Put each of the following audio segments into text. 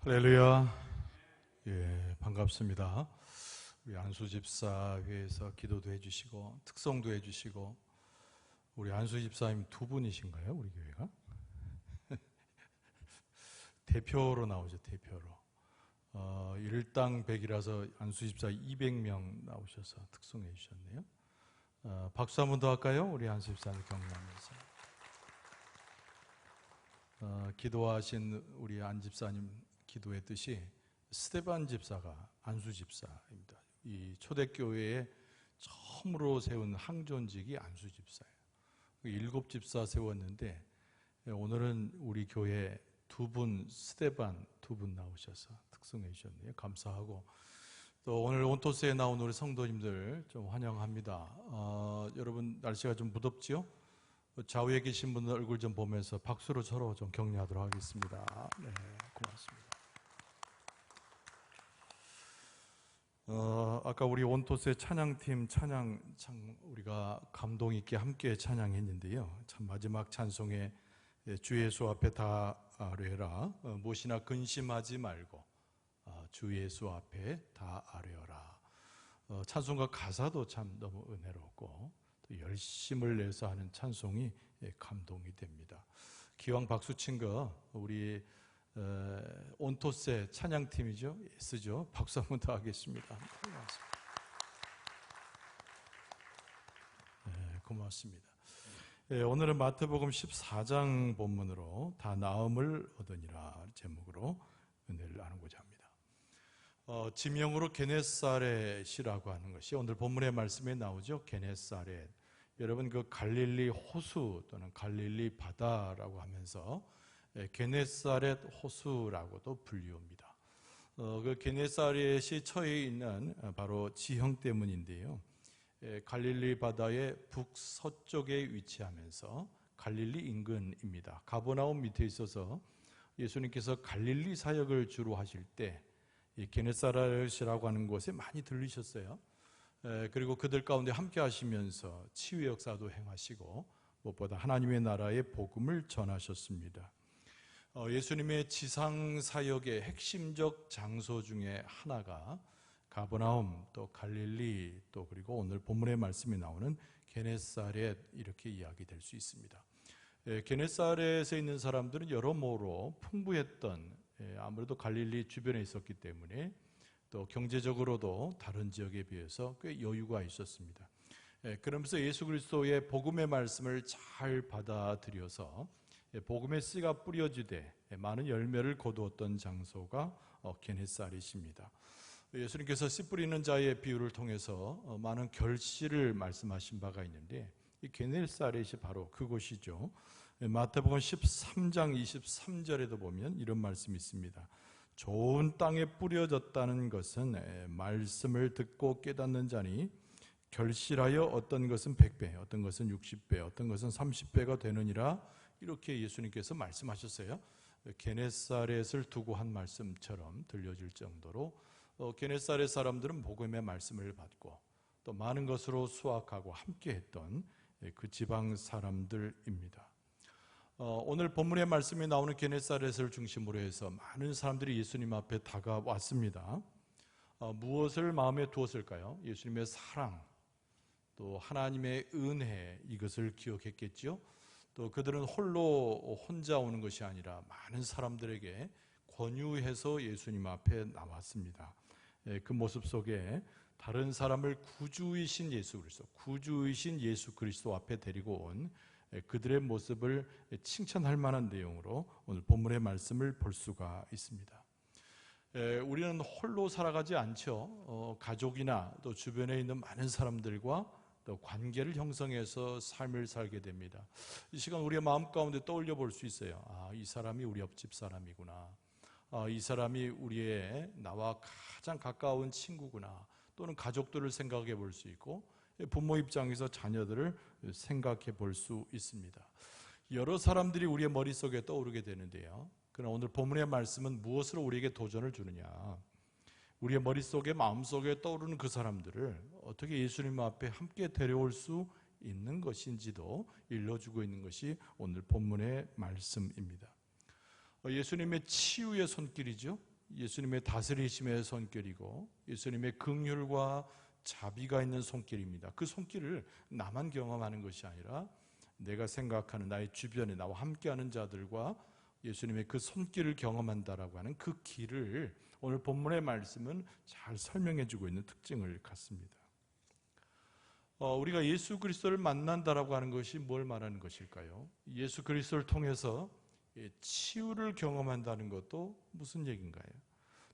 할렐루야. 예, 반갑습니다. 우리 안수 집사회에서 기도도 해주시고 특송도 해주시고 우리 안수 집사님 두 분이신가요? 우리 교회가 대표로 나오죠. 대표로 일당 100이라서 안수 집사 200명 나오셔서 특송해 주셨네요. 박수 한 번 더 할까요? 우리 안수 집사님 격려하면서 기도하신 우리 안 집사님 기도의 뜻이 스테반 집사가 안수 집사입니다. 이 초대교회에 처음으로 세운 항존직이 안수 집사예요. 7 집사 세웠는데 오늘은 우리 교회 두 분, 스테반 두 분 나오셔서 특성해 주셨네요. 감사하고 또 오늘 온토스에 나온 우리 성도님들 좀 환영합니다. 여러분 날씨가 좀 무덥지요? 좌우에 계신 분들 얼굴 좀 보면서 박수로 서로 좀 격려하도록 하겠습니다. 네, 고맙습니다. 아까 우리 온토스의 찬양팀 찬양 참 우리가 감동 있게 함께 찬양했는데요. 참 마지막 찬송에 주 예수 앞에 다 아뢰라, 무엇이나 근심하지 말고 주 예수 앞에 다 아뢰어라. 찬송가 가사도 참 너무 은혜롭고 또 열심을 내서 하는 찬송이 감동이 됩니다. 기왕 박수 친 거 우리 온토스의 찬양팀이죠. S죠. 박수 한번 더 하겠습니다. 고맙습니다. 오늘은 마태복음 14장 본문으로 다 나음을 얻으니라 제목으로 은혜를 나누고자 합니다. 지명으로 게네사렛이라고 하는 것이 오늘 본문의 말씀에 나오죠. 게네사렛. 여러분 그 갈릴리 호수 또는 갈릴리 바다라고 하면서 게네사렛 호수라고도 불리웁니다. 그 게네사렛이 처해 있는 바로 지형 때문인데요. 갈릴리 바다의 북서쪽에 위치하면서 갈릴리 인근입니다. 가버나움 밑에 있어서 예수님께서 갈릴리 사역을 주로 하실 때 게네사렛이라고 하는 곳에 많이 들리셨어요. 그리고 그들 가운데 함께 하시면서 치유 역사도 행하시고 무엇보다 하나님의 나라의 복음을 전하셨습니다. 예수님의 지상 사역의 핵심적 장소 중에 하나가 가버나움, 또 갈릴리, 또 그리고 오늘 본문의 말씀이 나오는 게네사렛 이렇게 이야기될 수 있습니다. 게네사렛에 있는 사람들은 여러모로 풍부했던, 아무래도 갈릴리 주변에 있었기 때문에 또 경제적으로도 다른 지역에 비해서 꽤 여유가 있었습니다. 그러면서 예수 그리스도의 복음의 말씀을 잘 받아들여서 복음의 씨가 뿌려지되 많은 열매를 거두었던 장소가 게네사렛입니다. 예수님께서 씨 뿌리는 자의 비유를 통해서 많은 결실을 말씀하신 바가 있는데 이 게네사렛이 바로 그곳이죠. 마태복음 13장 23절에도 보면 이런 말씀이 있습니다. 좋은 땅에 뿌려졌다는 것은 말씀을 듣고 깨닫는 자니 결실하여 어떤 것은 100배, 어떤 것은 60배, 어떤 것은 30배가 되느니라. 이렇게 예수님께서 말씀하셨어요. 게네사렛을 두고 한 말씀처럼 들려질 정도로 게네사렛 사람들은 복음의 말씀을 받고 또 많은 것으로 수확하고 함께했던 그 지방 사람들입니다. 오늘 본문의 말씀이 나오는 게네사렛을 중심으로 해서 많은 사람들이 예수님 앞에 다가왔습니다. 무엇을 마음에 두었을까요? 예수님의 사랑, 또 하나님의 은혜, 이것을 기억했겠죠. 또 그들은 혼자 오는 것이 아니라 많은 사람들에게 권유해서 예수님 앞에 나왔습니다. 그 모습 속에 다른 사람을 구주이신 예수 그리스도 앞에 데리고 온 그들의 모습을 칭찬할 만한 내용으로 오늘 본문의 말씀을 볼 수가 있습니다. 우리는 홀로 살아가지 않죠. 가족이나 또 주변에 있는 많은 사람들과 또 관계를 형성해서 삶을 살게 됩니다. 이 시간 우리의 마음 가운데 떠올려 볼 수 있어요. 이 사람이 우리 옆집 사람이구나. 이 사람이 나와 가장 가까운 친구구나. 또는 가족들을 생각해 볼 수 있고 부모 입장에서 자녀들을 생각해 볼 수 있습니다. 여러 사람들이 우리의 머릿속에 떠오르게 되는데요. 그러나 오늘 본문의 말씀은 무엇으로 우리에게 도전을 주느냐. 우리의 머릿속에 마음속에 떠오르는 그 사람들을 어떻게 예수님 앞에 함께 데려올 수 있는 것인지도 일러주고 있는 것이 오늘 본문의 말씀입니다. 예수님의 치유의 손길이죠. 예수님의 다스리심의 손길이고 예수님의 긍휼과 자비가 있는 손길입니다. 그 손길을 나만 경험하는 것이 아니라 내가 생각하는 나의 주변에 나와 함께하는 자들과 예수님의 그 손길을 경험한다라고 하는 그 길을 오늘 본문의 말씀은 잘 설명해주고 있는 특징을 갖습니다. 우리가 예수 그리스도를 만난다라고 하는 것이 뭘 말하는 것일까요? 예수 그리스도를 통해서 치유를 경험한다는 것도 무슨 얘기인가요?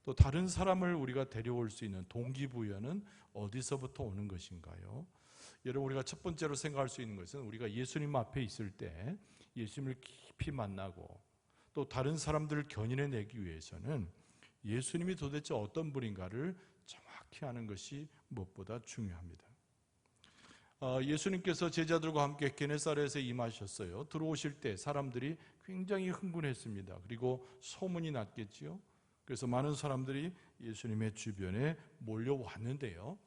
또 다른 사람을 우리가 데려올 수 있는 동기부여는 어디서부터 오는 것인가요? 여러분, 우리가 첫 번째로 생각할 수 있는 것은 우리가 예수님 앞에 있을 때 예수님을 깊이 만나고 또 다른 사람들을 견인해내기 위해서는 예수님이 도대체 어떤 분인가를 정확히 아는 것이 무엇보다 중요합니다. 예수님께서 제자들과 함께 게네사렛에 임하셨어요. 들어오실 때 사람들이 굉장히 흥분했습니다. 그리고 소문이 났겠지요. 그래서 많은 사람들이 예수님의 주변에 몰려왔는데요.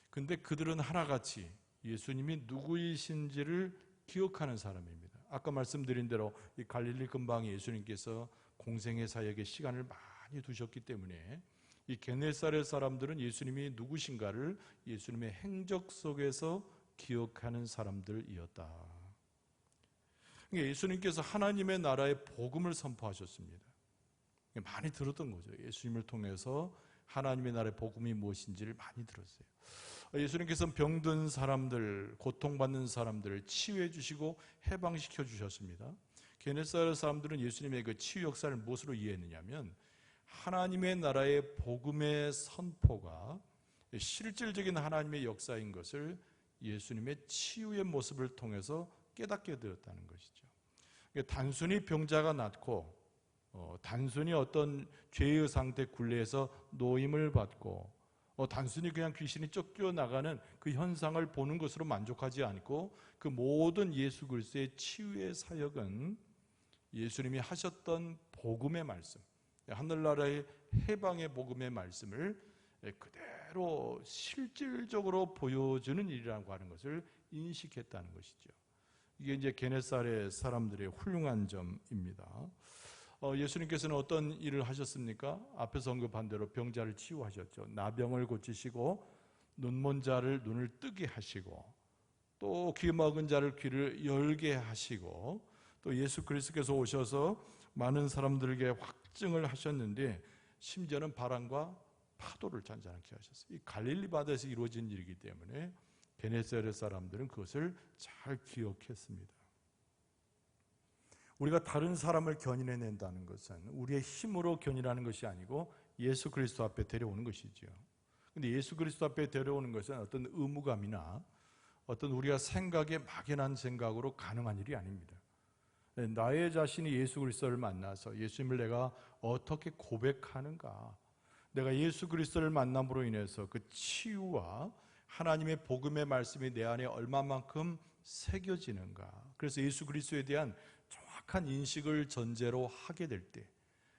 근데 그들은 하나같이 예수님이 누구이신지를 기억하는 사람입니다. 아까 말씀드린 대로 이 갈릴리 근방에 예수님께서 공생애 사역에 시간을 많이 두셨기 때문에 이 게네사렛 사람들은 예수님이 누구신가를 예수님의 행적 속에서 기억하는 사람들이었다. 예수님께서 하나님의 나라의 복음을 선포하셨습니다. 많이 들었던 거죠. 예수님을 통해서 하나님의 나라의 복음이 무엇인지를 많이 들었어요. 예수님께서는 병든 사람들, 고통받는 사람들을 치유해 주시고 해방시켜 주셨습니다. 게네사렛 사람들은 예수님의 그 치유 역사를 무엇으로 이해했느냐면 하나님의 나라의 복음의 선포가 실질적인 하나님의 역사인 것을 예수님의 치유의 모습을 통해서 깨닫게 되었다는 것이죠. 단순히 병자가 낫고 단순히 어떤 죄의 상태 굴레에서 노임을 받고 단순히 그냥 귀신이 쫓겨나가는 그 현상을 보는 것으로 만족하지 않고 그 모든 예수 그리스도의 치유의 사역은 예수님이 하셨던 복음의 말씀, 하늘나라의 해방의 복음의 말씀을 그대로 실질적으로 보여주는 일이라고 하는 것을 인식했다는 것이죠. 이게 이제 게네사렛 사람들의 훌륭한 점입니다. 예수님께서는 어떤 일을 하셨습니까? 앞에서 언급한 대로 병자를 치유하셨죠. 나병을 고치시고 눈먼 자를 눈을 뜨게 하시고 또 귀 막은 자를 귀를 열게 하시고 또 예수 그리스도께서 오셔서 많은 사람들에게 확증을 하셨는데 심지어는 바람과 파도를 잔잔하게 하셨어요. 이 갈릴리 바다에서 이루어진 일이기 때문에 게네사렛 사람들은 그것을 잘 기억했습니다. 우리가 다른 사람을 견인해낸다는 것은 우리의 힘으로 견인하는 것이 아니고 예수 그리스도 앞에 데려오는 것이죠. 그런데 예수 그리스도 앞에 데려오는 것은 어떤 의무감이나 어떤 우리가 생각에 막연한 생각으로 가능한 일이 아닙니다. 나의 자신이 예수 그리스도를 만나서 예수님을 내가 어떻게 고백하는가, 내가 예수 그리스도를 만남으로 인해서 그 치유와 하나님의 복음의 말씀이 내 안에 얼마만큼 새겨지는가, 그래서 예수 그리스도에 대한 정확한 인식을 전제로 하게 될 때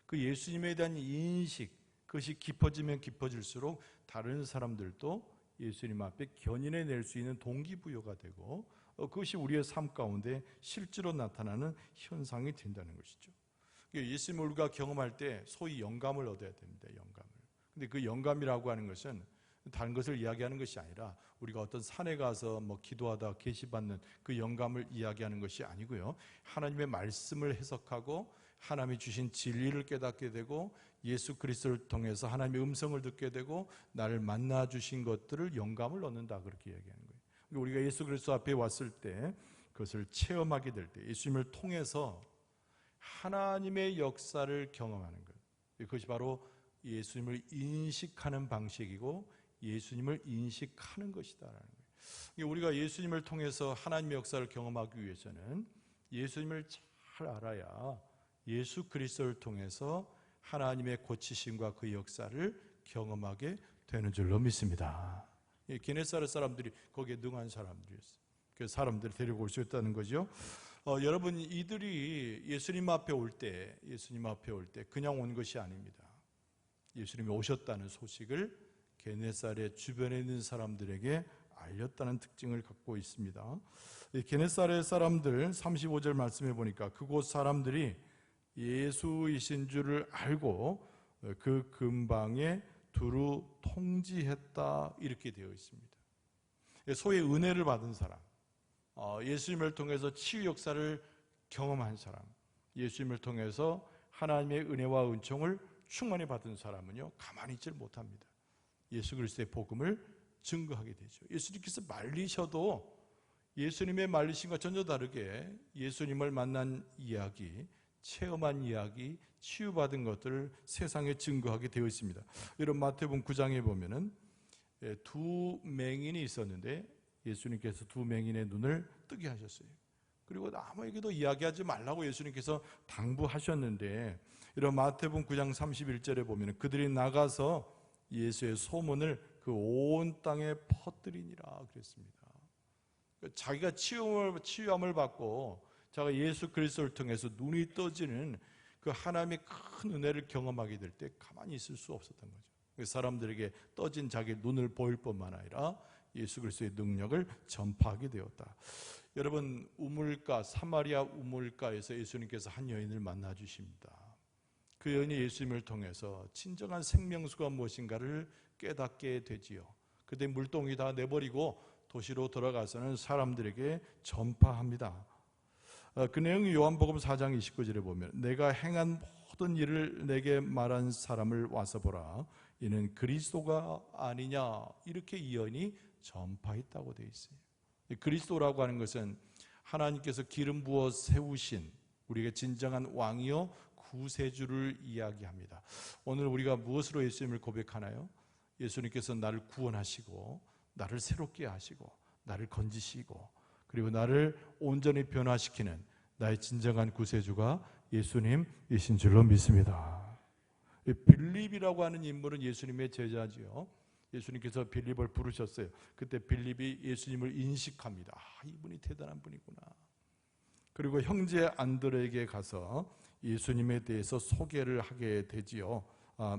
그 예수님에 대한 인식, 그것이 깊어지면 깊어질수록 다른 사람들도 예수님 앞에 견인해낼 수 있는 동기부여가 되고 그것이 우리의 삶 가운데 실제로 나타나는 현상이 된다는 것이죠. 예수님을 우리가 경험할 때 소위 영감을 얻어야 됩니다. 영감을. 근데 그 영감이라고 하는 것은 다른 것을 이야기하는 것이 아니라 우리가 어떤 산에 가서 기도하다 계시받는 그 영감을 이야기하는 것이 아니고요. 하나님의 말씀을 해석하고 하나님이 주신 진리를 깨닫게 되고 예수 그리스도를 통해서 하나님의 음성을 듣게 되고 나를 만나 주신 것들을 영감을 얻는다, 그렇게 이야기하는 거예요. 우리가 예수 그리스도 앞에 왔을 때 그것을 체험하게 될 때 예수님을 통해서 하나님의 역사를 경험하는 것, 그것이 바로 예수님을 인식하는 방식이고 예수님을 인식하는 것이다라는 거예요. 우리가 예수님을 통해서 하나님의 역사를 경험하기 위해서는 예수님을 잘 알아야 예수 그리스도를 통해서 하나님의 고치심과 그 역사를 경험하게 되는 줄로 믿습니다. 게네사렛 사람들이 거기에 능한 사람들이었어요. 그 사람들을 데리고 올 수 있다는 거죠. 여러분, 이들이 예수님 앞에 올 때 그냥 온 것이 아닙니다. 예수님이 오셨다는 소식을 게네사렛 주변에 있는 사람들에게 알렸다는 특징을 갖고 있습니다. 게네사렛 사람들 35절 말씀해 보니까 그곳 사람들이 예수이신 줄을 알고 그 근방에 두루 통지했다 이렇게 되어 있습니다. 소위 은혜를 받은 사람, 예수님을 통해서 치유 역사를 경험한 사람, 예수님을 통해서 하나님의 은혜와 은총을 충만히 받은 사람은요 가만히 있질 못합니다. 예수 그리스도의 복음을 증거하게 되죠. 예수님께서 말리셔도 예수님의 말리심과 전혀 다르게 예수님을 만난 이야기, 체험한 이야기, 치유받은 것들을 세상에 증거하게 되어 있습니다. 여러분 마태복음 9장에 보면은 두 맹인이 있었는데 예수님께서 두 맹인의 눈을 뜨게 하셨어요. 그리고 아무에게도 이야기하지 말라고 예수님께서 당부하셨는데, 이런 마태복음 9장 31절에 보면 그들이 나가서 예수의 소문을 그 온 땅에 퍼뜨리니라 그랬습니다. 자기가 치유함을 받고 자기가 예수 그리스도를 통해서 눈이 떠지는 그 하나님의 큰 은혜를 경험하게 될 때 가만히 있을 수 없었던 거죠. 사람들에게 떠진 자기 눈을 보일 뿐만 아니라 예수 그리스도의 능력을 전파하게 되었다. 여러분, 우물가, 사마리아 우물가에서 예수님께서 한 여인을 만나 주십니다. 그 여인이 예수님을 통해서 진정한 생명수가 무엇인가를 깨닫게 되지요. 그때 물동이 다 내버리고 도시로 돌아가서는 사람들에게 전파합니다. 그 내용이 요한복음 4장 29절에 보면 내가 행한 모든 일을 내게 말한 사람을 와서 보라, 이는 그리스도가 아니냐, 이렇게 이 여인이 전파했다고 되어 있어요. 그리스도라고 하는 것은 하나님께서 기름 부어 세우신 우리가 진정한 왕이요 구세주를 이야기합니다. 오늘 우리가 무엇으로 예수님을 고백하나요? 예수님께서 나를 구원하시고 나를 새롭게 하시고 나를 건지시고 그리고 나를 온전히 변화시키는 나의 진정한 구세주가 예수님이신 줄로 믿습니다. 빌립이라고 하는 인물은 예수님의 제자지요. 예수님께서 빌립을 부르셨어요. 그때 빌립이 예수님을 인식합니다. 이분이 대단한 분이구나. 그리고 형제 안드레에게 가서 예수님에 대해서 소개를 하게 되지요.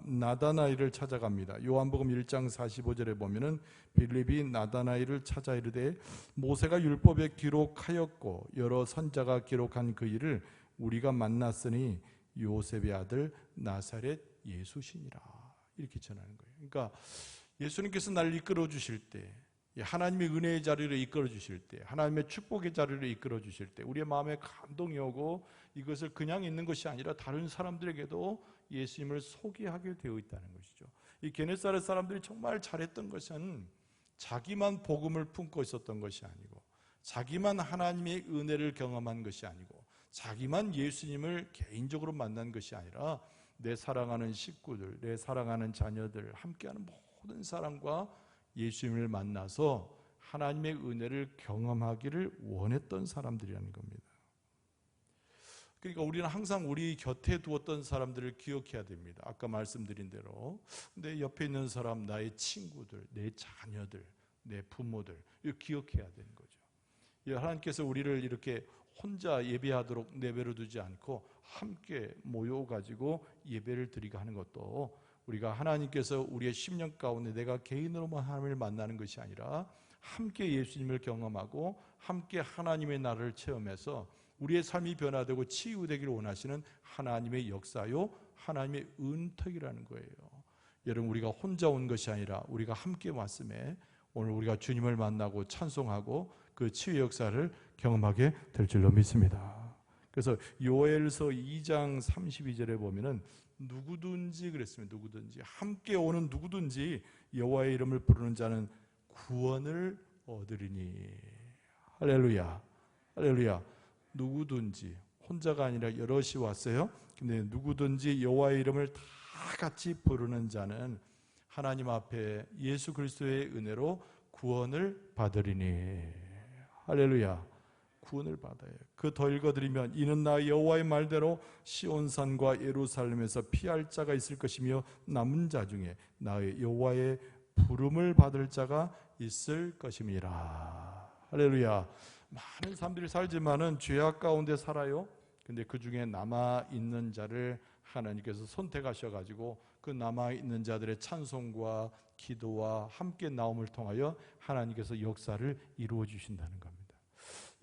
나다나엘을 찾아갑니다. 요한복음 1장 45절에 보면은 빌립이 나다나엘을 찾아 이르되 모세가 율법에 기록하였고 여러 선자가 기록한 그 일을 우리가 만났으니 요셉의 아들 나사렛 예수시니라, 이렇게 전하는 거예요. 그러니까 예수님께서 나를 이끌어 주실 때, 하나님의 은혜의 자리를 이끌어 주실 때, 하나님의 축복의 자리를 이끌어 주실 때 우리의 마음에 감동이 오고 이것을 그냥 있는 것이 아니라 다른 사람들에게도 예수님을 소개하게 되어 있다는 것이죠. 이 게네사렛 사람들이 정말 잘했던 것은 자기만 복음을 품고 있었던 것이 아니고, 자기만 하나님의 은혜를 경험한 것이 아니고, 자기만 예수님을 개인적으로 만난 것이 아니라 내 사랑하는 식구들, 내 사랑하는 자녀들, 함께하는 모든 사람과 예수님을 만나서 하나님의 은혜를 경험하기를 원했던 사람들이라는 겁니다. 그러니까 우리는 항상 우리 곁에 두었던 사람들을 기억해야 됩니다. 아까 말씀드린 대로 내 옆에 있는 사람, 나의 친구들, 내 자녀들, 내 부모들, 이거 기억해야 되는 거죠. 하나님께서 우리를 이렇게 혼자 예배하도록 내버려 두지 않고 함께 모여가지고 예배를 드리게 하는 것도 우리가 하나님께서 우리의 심령 가운데 내가 개인으로만 하나님을 만나는 것이 아니라 함께 예수님을 경험하고 함께 하나님의 나라를 체험해서 우리의 삶이 변화되고 치유되기를 원하시는 하나님의 역사요, 하나님의 은택이라는 거예요. 여러분, 우리가 혼자 온 것이 아니라 우리가 함께 왔음에 오늘 우리가 주님을 만나고 찬송하고 그 치유 역사를 경험하게 될 줄로 믿습니다. 그래서 요엘서 2장 32절에 보면은 누구든지 그랬습니다. 누구든지 함께 오는 누구든지 여호와의 이름을 부르는 자는 구원을 얻으리니. 할렐루야, 할렐루야. 누구든지, 혼자가 아니라 여럿이 왔어요. 근데 누구든지 여호와의 이름을 다 같이 부르는 자는 하나님 앞에 예수 그리스도의 은혜로 구원을 받으리니. 할렐루야. 구원을 받아요. 그 더 읽어드리면 이는 나 여호와의 말대로 시온산과 예루살렘에서 피할 자가 있을 것이며 남은 자 중에 나의 여호와의 부름을 받을 자가 있을 것임이라. 할렐루야. 많은 사람들이 살지만은 죄악 가운데 살아요. 근데 그 중에 남아있는 자를 하나님께서 선택하셔가지고 그 남아있는 자들의 찬송과 기도와 함께 나옴을 통하여 하나님께서 역사를 이루어 주신다는 겁니다.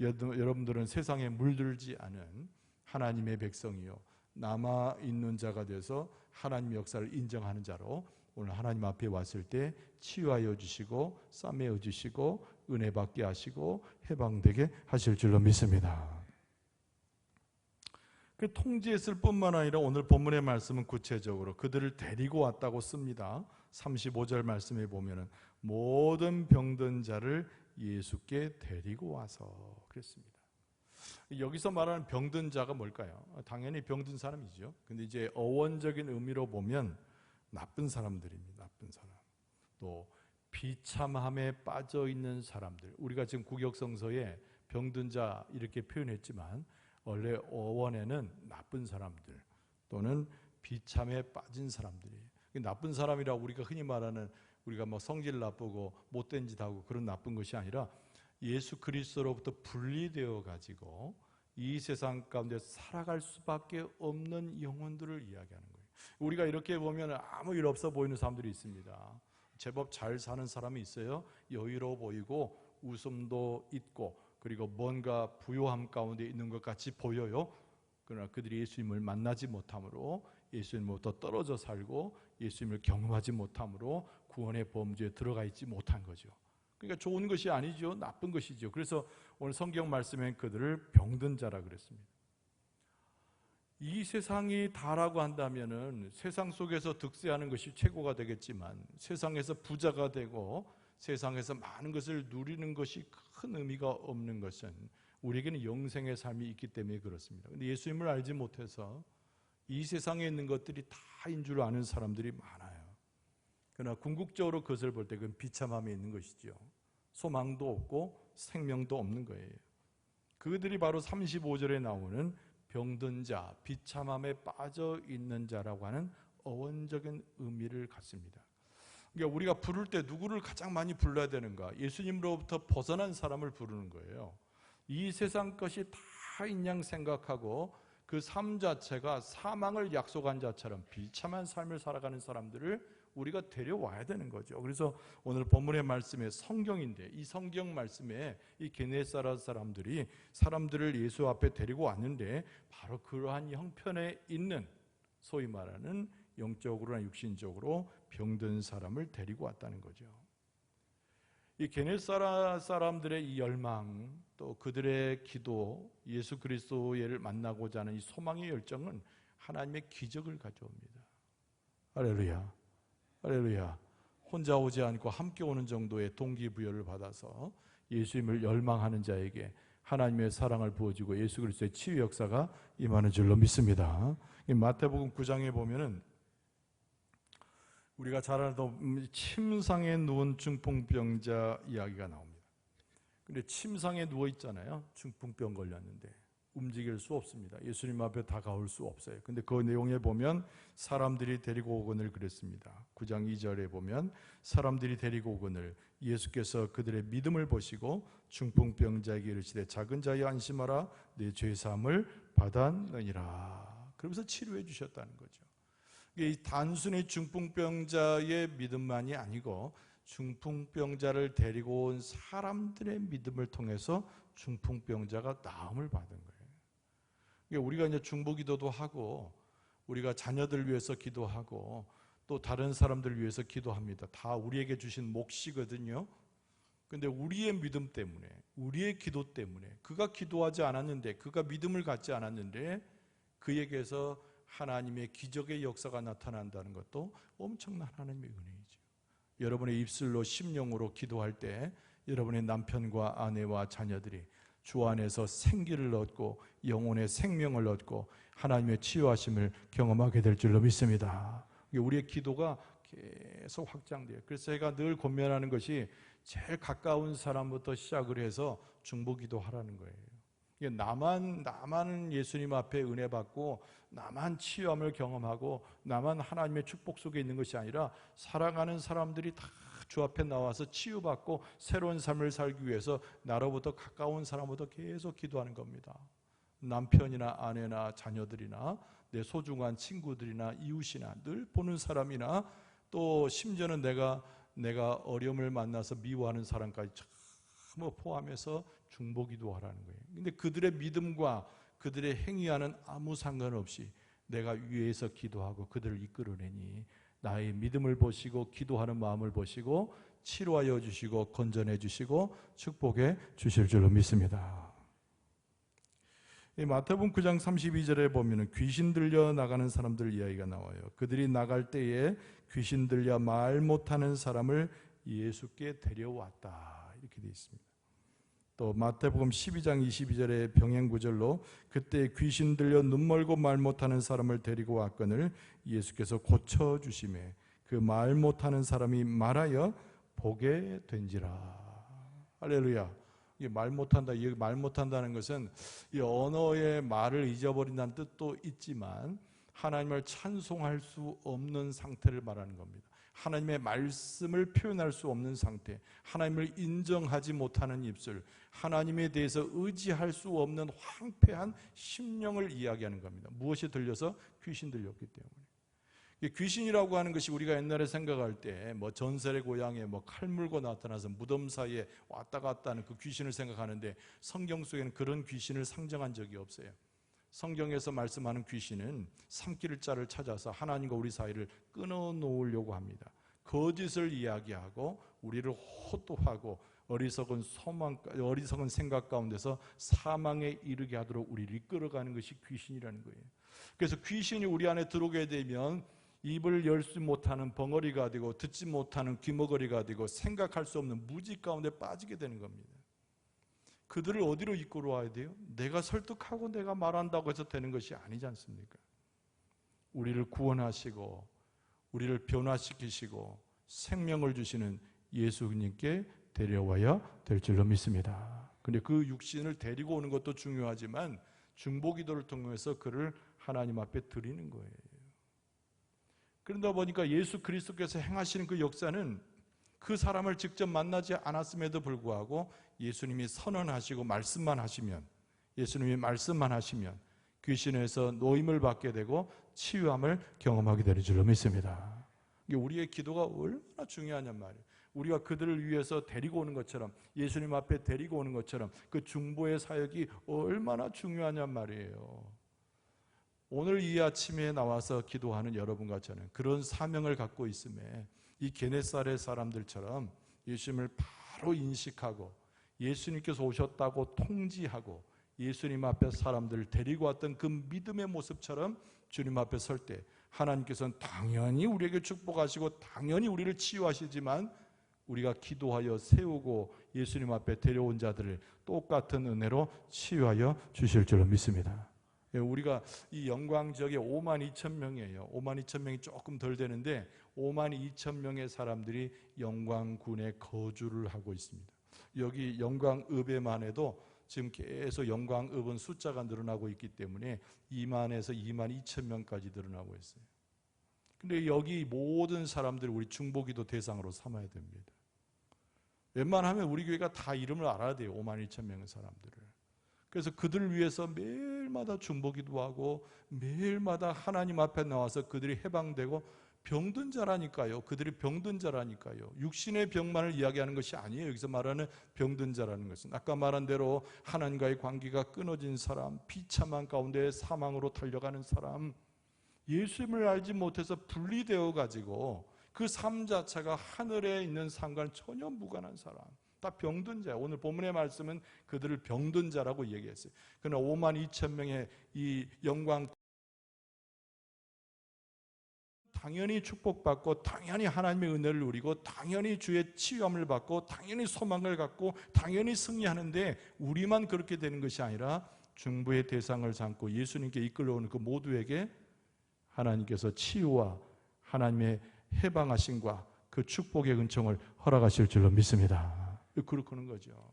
여러분들은 세상에 물들지 않은 하나님의 백성이요, 남아있는 자가 돼서 하나님의 역사를 인정하는 자로 오늘 하나님 앞에 왔을 때 치유하여 주시고 싸매어 주시고 은혜 받게 하시고 해방되게 하실 줄로 믿습니다. 그 통지했을 뿐만 아니라 오늘 본문의 말씀은 구체적으로 그들을 데리고 왔다고 씁니다. 35절 말씀에 보면은 모든 병든 자를 예수께 데리고 와서 그랬습니다. 여기서 말하는 병든 자가 뭘까요? 당연히 병든 사람이죠. 근데 이제 어원적인 의미로 보면 나쁜 사람들입니다. 나쁜 사람. 또 비참함에 빠져 있는 사람들. 우리가 지금 구역성서에 병든 자 이렇게 표현했지만 원래 어원에는 나쁜 사람들 또는 비참에 빠진 사람들이에요. 나쁜 사람이라고 우리가 흔히 말하는 우리가 뭐 성질 나쁘고 못된 짓 하고 그런 나쁜 것이 아니라 예수 그리스도로부터 분리되어 가지고 이 세상 가운데 살아갈 수밖에 없는 영혼들을 이야기하는 거예요. 우리가 이렇게 보면 아무 일 없어 보이는 사람들이 있습니다. 제법 잘 사는 사람이 있어요. 여유로워 보이고 웃음도 있고 그리고 뭔가 부요함 가운데 있는 것 같이 보여요. 그러나 그들이 예수님을 만나지 못함으로 예수님으로부터 떨어져 살고 예수님을 경험하지 못함으로 구원의 범주에 들어가 있지 못한 거죠. 그러니까 좋은 것이 아니죠. 나쁜 것이죠. 그래서 오늘 성경 말씀에 그들을 병든 자라 그랬습니다. 이 세상이 다라고 한다면은 세상 속에서 득세하는 것이 최고가 되겠지만 세상에서 부자가 되고 세상에서 많은 것을 누리는 것이 큰 의미가 없는 것은 우리에게는 영생의 삶이 있기 때문에 그렇습니다. 근데 예수님을 알지 못해서 이 세상에 있는 것들이 다인 줄 아는 사람들이 많아요. 그러나 궁극적으로 그것을 볼 때 그건 비참함에 있는 것이죠. 소망도 없고 생명도 없는 거예요. 그들이 바로 35절에 나오는 병든 자, 비참함에 빠져 있는 자라고 하는 어원적인 의미를 갖습니다. 그러니까 우리가 부를 때 누구를 가장 많이 불러야 되는가? 예수님으로부터 벗어난 사람을 부르는 거예요. 이 세상 것이 다인 양 생각하고 그 삶 자체가 사망을 약속한 자처럼 비참한 삶을 살아가는 사람들을 우리가 데려와야 되는 거죠. 그래서 오늘 본문의 말씀에 성경인데 이 성경 말씀에 이 게네사렛 사람들이 사람들을 예수 앞에 데리고 왔는데 바로 그러한 형편에 있는 소위 말하는 영적으로나 육신적으로 병든 사람을 데리고 왔다는 거죠. 이 게네사렛 사람들의 이 열망 또 그들의 기도 예수 그리스도를 만나고자 하는 이 소망의 열정은 하나님의 기적을 가져옵니다. 할렐루야. 할렐루야. 혼자 오지 않고 함께 오는 정도의 동기부여를 받아서 예수님을 열망하는 자에게 하나님의 사랑을 부어주고 예수 그리스도의 치유 역사가 임하는 줄로 믿습니다. 마태복음 9장에 보면은 우리가 잘 알던 침상에 누운 중풍병자 이야기가 나옵니다. 근데 침상에 누워 있잖아요. 중풍병 걸렸는데 움직일 수 없습니다. 예수님 앞에 다가올 수 없어요. 근데 그 내용에 보면 사람들이 데리고 오거늘 그랬습니다. 9장 2절에 보면 사람들이 데리고 오거늘 예수께서 그들의 믿음을 보시고 중풍병자에게 이르시되 작은 자여 안심하라 내 죄사함을 받았느니라. 그러면서 치료해 주셨다는 거죠. 이 단순히 중풍병자의 믿음만이 아니고 중풍병자를 데리고 온 사람들의 믿음을 통해서 중풍병자가 나음을 받은 거예요. 우리가 이제 중보기도도 하고 우리가 자녀들 위해서 기도하고 또 다른 사람들 위해서 기도합니다. 다 우리에게 주신 몫이거든요. 그런데 우리의 믿음 때문에 우리의 기도 때문에 그가 기도하지 않았는데 그가 믿음을 갖지 않았는데 그에게서 하나님의 기적의 역사가 나타난다는 것도 엄청난 하나님의 은혜이죠. 여러분의 입술로 심령으로 기도할 때 여러분의 남편과 아내와 자녀들이 주 안에서 생기를 얻고 영혼의 생명을 얻고 하나님의 치유하심을 경험하게 될 줄로 믿습니다. 우리의 기도가 계속 확장돼요. 그래서 제가 늘 권면하는 것이 제일 가까운 사람부터 시작을 해서 중보기도 하라는 거예요. 나만 예수님 앞에 은혜 받고 나만 치유함을 경험하고 나만 하나님의 축복 속에 있는 것이 아니라 사랑하는 사람들이 다 주 앞에 나와서 치유받고 새로운 삶을 살기 위해서 나로부터 가까운 사람부터 계속 기도하는 겁니다. 남편이나 아내나 자녀들이나 내 소중한 친구들이나 이웃이나 늘 보는 사람이나 또 심지어는 내가 어려움을 만나서 미워하는 사람까지 전부 포함해서 중보기도 하라는 거예요. 근데 그들의 믿음과 그들의 행위와는 아무 상관없이 내가 위에서 기도하고 그들을 이끌어내니 나의 믿음을 보시고 기도하는 마음을 보시고 치료하여 주시고 건전해 주시고 축복해 주실 줄로 믿습니다. 마태복음 9장 32절에 보면 귀신 들려 나가는 사람들 이야기가 나와요. 그들이 나갈 때에 귀신 들려 말 못하는 사람을 예수께 데려왔다, 이렇게 되어 있습니다. 또 마태복음 12장 22절의 병행 구절로 그때 귀신 들려 눈 멀고 말 못하는 사람을 데리고 왔거늘 예수께서 고쳐주심에 그 말 못하는 사람이 말하여 보게 된지라. 할렐루야. 이게 말 못한다, 말 못한다는 것은 이 언어의 말을 잊어버린다는 뜻도 있지만 하나님을 찬송할 수 없는 상태를 말하는 겁니다. 하나님의 말씀을 표현할 수 없는 상태, 하나님을 인정하지 못하는 입술, 하나님에 대해서 의지할 수 없는 황폐한 심령을 이야기하는 겁니다. 무엇이 들려서? 귀신 들렸기 때문에. 귀신이라고 하는 것이 우리가 옛날에 생각할 때 뭐 전설의 고향에 뭐 칼 물고 나타나서 무덤 사이에 왔다 갔다 하는 그 귀신을 생각하는데 성경 속에는 그런 귀신을 상정한 적이 없어요. 성경에서 말씀하는 귀신은 삼킬 자를 찾아서 하나님과 우리 사이를 끊어놓으려고 합니다. 거짓을 이야기하고 우리를 호도하고 어리석은 생각 가운데서 사망에 이르게 하도록 우리를 이끌어가는 것이 귀신이라는 거예요. 그래서 귀신이 우리 안에 들어오게 되면 입을 열지 못하는 벙어리가 되고 듣지 못하는 귀머거리가 되고 생각할 수 없는 무지 가운데 빠지게 되는 겁니다. 그들을 어디로 이끌어 와야 돼요? 내가 설득하고 내가 말한다고 해서 되는 것이 아니지 않습니까? 우리를 구원하시고 우리를 변화시키시고 생명을 주시는 예수님께 데려와야 될 줄로 믿습니다. 그런데 그 육신을 데리고 오는 것도 중요하지만 중보기도를 통해서 그를 하나님 앞에 드리는 거예요. 그러다 보니까 예수 그리스도께서 행하시는 그 역사는 그 사람을 직접 만나지 않았음에도 불구하고 예수님이 선언하시고 말씀만 하시면, 예수님이 말씀만 하시면 귀신에서 노임을 받게 되고 치유함을 경험하게 되는 줄로 믿습니다. 이게 우리의 기도가 얼마나 중요하냔 말이에요. 우리가 그들을 위해서 데리고 오는 것처럼, 예수님 앞에 데리고 오는 것처럼 그 중보의 사역이 얼마나 중요하냔 말이에요. 오늘 이 아침에 나와서 기도하는 여러분과 저는 그런 사명을 갖고 있음에 이 게네사렛 사람들처럼 예수님을 바로 인식하고 예수님께서 오셨다고 통지하고 예수님 앞에 사람들을 데리고 왔던 그 믿음의 모습처럼 주님 앞에 설 때 하나님께서는 당연히 우리에게 축복하시고 당연히 우리를 치유하시지만 우리가 기도하여 세우고 예수님 앞에 데려온 자들을 똑같은 은혜로 치유하여 주실 줄로 믿습니다. 우리가 이 영광 지역에 52,000명이에요. 52,000명이 조금 덜 되는데 52,000명의 사람들이 영광군에 거주를 하고 있습니다. 여기 영광읍에만 해도 지금 계속 영광읍은 숫자가 늘어나고 있기 때문에 2만에서 22,000명까지 늘어나고 있어요. 근데 여기 모든 사람들을 우리 중보기도 대상으로 삼아야 됩니다. 웬만하면 우리 교회가 다 이름을 알아야 돼요. 52,000명의 사람들을. 그래서 그들을 위해서 매일마다 중보기도 하고 매일마다 하나님 앞에 나와서 그들이 해방되고 병든 자라니까요. 그들이 병든 자라니까요. 육신의 병만을 이야기하는 것이 아니에요. 여기서 말하는 병든 자라는 것은 아까 말한 대로 하나님과의 관계가 끊어진 사람, 비참한 가운데 사망으로 달려가는 사람, 예수님을 알지 못해서 분리되어 가지고 그 삶 자체가 하늘에 있는 삶과는 전혀 무관한 사람, 다 병든 자예요. 오늘 본문의 말씀은 그들을 병든 자라고 얘기했어요. 그러나 52,000명의 이 영광 당연히 축복받고 당연히 하나님의 은혜를 누리고 당연히 주의 치유함을 받고 당연히 소망을 갖고 당연히 승리하는데 우리만 그렇게 되는 것이 아니라 중보의 대상을 삼고 예수님께 이끌어오는 그 모두에게 하나님께서 치유와 하나님의 해방하심과 그 축복의 은총을 허락하실 줄로 믿습니다. 그렇게 거죠.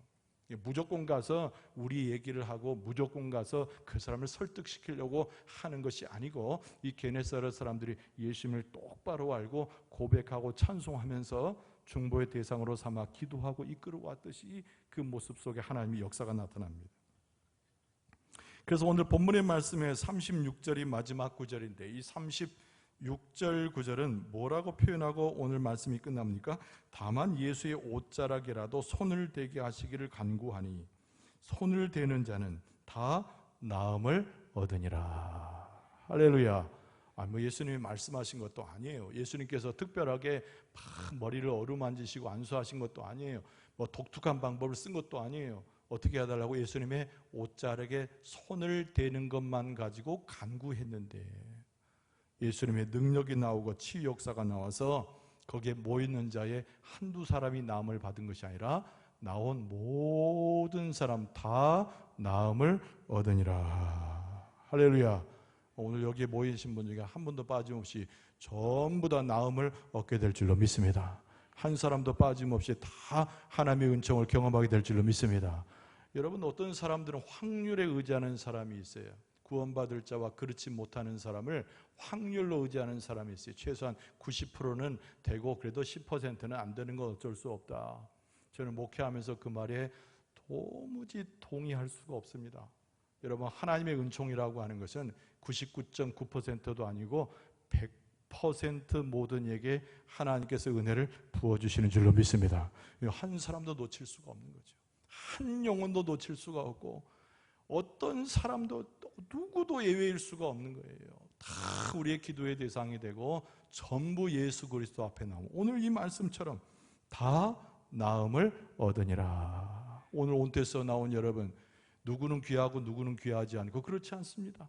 무조건 가서 우리 얘기를 하고 무조건 가서 그 사람을 설득시키려고 하는 것이 아니고 이 게네사렛 사람들이 예수님을 똑바로 알고 고백하고 찬송하면서 중보의 대상으로 삼아 기도하고 이끌어왔듯이 그 모습 속에 하나님의 역사가 나타납니다. 그래서 오늘 본문의 말씀에 36절이 마지막 구절인데 이 36절 구절은 뭐라고 표현하고 오늘 말씀이 끝납니까? 다만 예수의 옷자락이라도 손을 대게 하시기를 간구하니 손을 대는 자는 다 나음을 얻으니라. 할렐루야. 뭐 예수님이 말씀하신 것도 아니에요. 예수님께서 특별하게 막 머리를 어루만지시고 안수하신 것도 아니에요. 뭐 독특한 방법을 쓴 것도 아니에요. 어떻게 해달라고? 예수님의 옷자락에 손을 대는 것만 가지고 간구했는데, 예수님의 능력이 나오고 치유 역사가 나와서 거기에 모이는 자의 한두 사람이 나음을 받은 것이 아니라 나온 모든 사람 다 나음을 얻으니라. 할렐루야. 오늘 여기에 모이신 분 중에 한 분도 빠짐없이 전부 다 나음을 얻게 될 줄로 믿습니다. 한 사람도 빠짐없이 다 하나님의 은총을 경험하게 될 줄로 믿습니다. 여러분, 어떤 사람들은 확률에 의지하는 사람이 있어요. 구원받을 자와 그렇지 못하는 사람을 확률로 의지하는 사람이 있어요. 최소한 90%는 되고 그래도 10%는 안 되는 건 어쩔 수 없다. 저는 목회하면서 그 말에 도무지 동의할 수가 없습니다. 여러분, 하나님의 은총이라고 하는 것은 99.9%도 아니고 100% 모든 에게 하나님께서 은혜를 부어주시는 줄로 믿습니다. 한 사람도 놓칠 수가 없는 거죠. 한 영혼도 놓칠 수가 없고 어떤 사람도 누구도 예외일 수가 없는 거예요. 다 우리의 기도의 대상이 되고 전부 예수 그리스도 앞에 나오고, 오늘 이 말씀처럼 다 나음을 얻으니라. 오늘 온토스에 나온 여러분, 누구는 귀하고 누구는 귀하지 않고 그렇지 않습니다.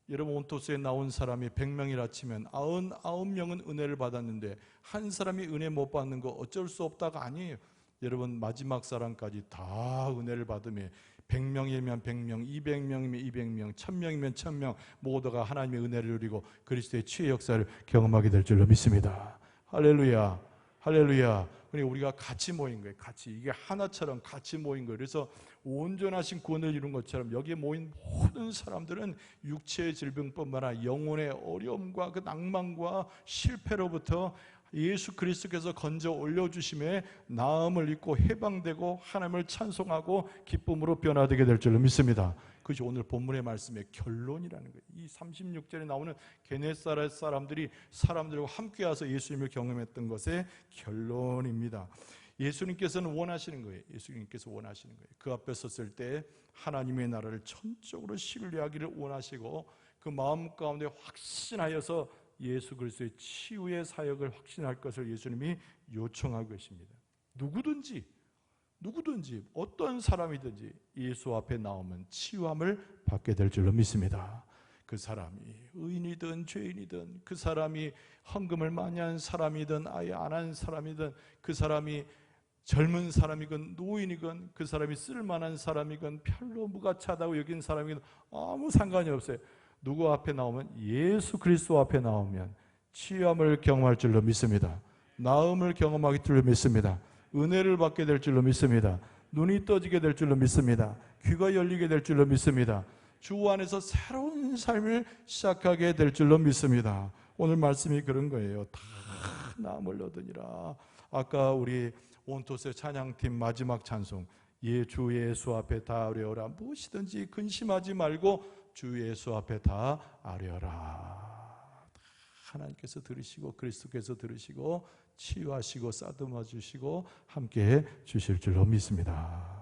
여러분, 온토스에 나온 사람이 100명이라 치면 99명은 은혜를 받았는데 한 사람이 은혜 못 받는 거 어쩔 수 없다가 아니에요. 여러분, 마지막 사람까지 다 은혜를 받으면 100명이면 100명, 200명이면 200명, 1000명이면 1000명 모두가 하나님의 은혜를 누리고 그리스도의 치유의 역사를 경험하게 될 줄로 믿습니다. 할렐루야, 할렐루야. 우리가 같이 모인 거예요. 같이, 이게 하나처럼 같이 모인 거예요. 그래서 온전하신 구원을 이룬 것처럼 여기에 모인 모든 사람들은 육체의 질병뿐만 아니라 영혼의 어려움과 그 낭만과 실패로부터 예수 그리스도께서 건져 올려주심에 나음을 입고 해방되고 하나님을 찬송하고 기쁨으로 변화되게 될 줄로 믿습니다. 그것이 오늘 본문의 말씀의 결론이라는 거예요. 이 36절에 나오는 게네사렛 사람들과 함께 와서 예수님을 경험했던 것의 결론입니다. 예수님께서는 원하시는 거예요. 예수님께서 원하시는 거예요. 그 앞에 섰을 때 하나님의 나라를 전적으로 신뢰하기를 원하시고 그 마음 가운데 확신하여서 예수 그리스도의 치유의 사역을 확신할 것을 예수님이 요청하고 계십니다. 누구든지 어떤 사람이든지 예수 앞에 나오면 치유함을 받게 될 줄로 믿습니다. 그 사람이 의인이든 죄인이든, 그 사람이 헌금을 많이 한 사람이든 아예 안 한 사람이든, 그 사람이 젊은 사람이건 노인이건, 그 사람이 쓸만한 사람이건 별로 무가치하다고 여긴 사람이건 아무 상관이 없어요. 누구 앞에 나오면, 예수 그리스도 앞에 나오면 치유함을 경험할 줄로 믿습니다. 나음을 경험하기 줄로 믿습니다. 은혜를 받게 될 줄로 믿습니다. 눈이 떠지게 될 줄로 믿습니다. 귀가 열리게 될 줄로 믿습니다. 주 안에서 새로운 삶을 시작하게 될 줄로 믿습니다. 오늘 말씀이 그런 거예요. 다 나음을 얻으니라. 아까 우리 온토스의 찬양팀 마지막 찬송, 주 예수 앞에 다 아뢰어라. 무엇이든지 근심하지 말고 주 예수 앞에 다 아뢰어라. 하나님께서 들으시고 그리스도께서 들으시고 치유하시고 싸듬어 주시고 함께해 주실 줄로 믿습니다.